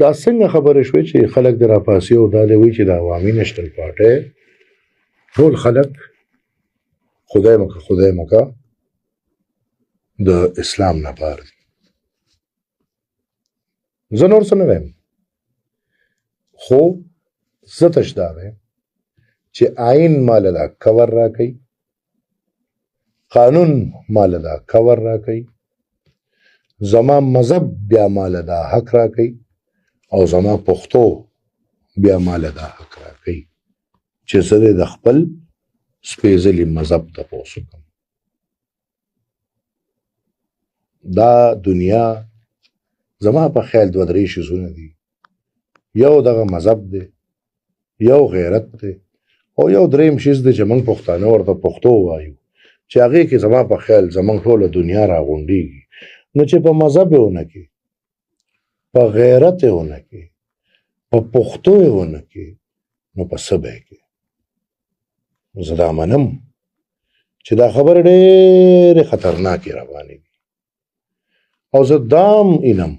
دا څنګه خبره شوې چې خلک د راپاسي او دا دی وایي چې د عوامي نیشنل پارټۍ ټول خلک خدای مکه د اسلام نه بار دي. زه نور څه نه وایم، خو زه تش دا وایم چې آئین ماله دا کور راکوي، قانون ماله دا کور راکوي، زما مذهب بیا ماله دا حق راکوي او زما پښتو بیا ماله دا حق راکوي چې زه د خپل سپېڅلي مذهب تپوس وکړم. دا دنیا زما په خیال دوه درې شیزونه دي، یو دغه مذهب دی، یو غیرت دی، او یو دریم شیز دی چې موږ پښتانه ورته پښتو وایو، چې هغې کې زما په خیال زموږ ټوله دنیا راغونډېږي. نو چې په مذهب یې ونه کې، په غیرت یې ونه کې، په پښتو یې ونه کې، نو په څه به یې کې؟ زه دا منم چې دا خبرې ډېرې خطرناکې روانې دي، او زه دام اینم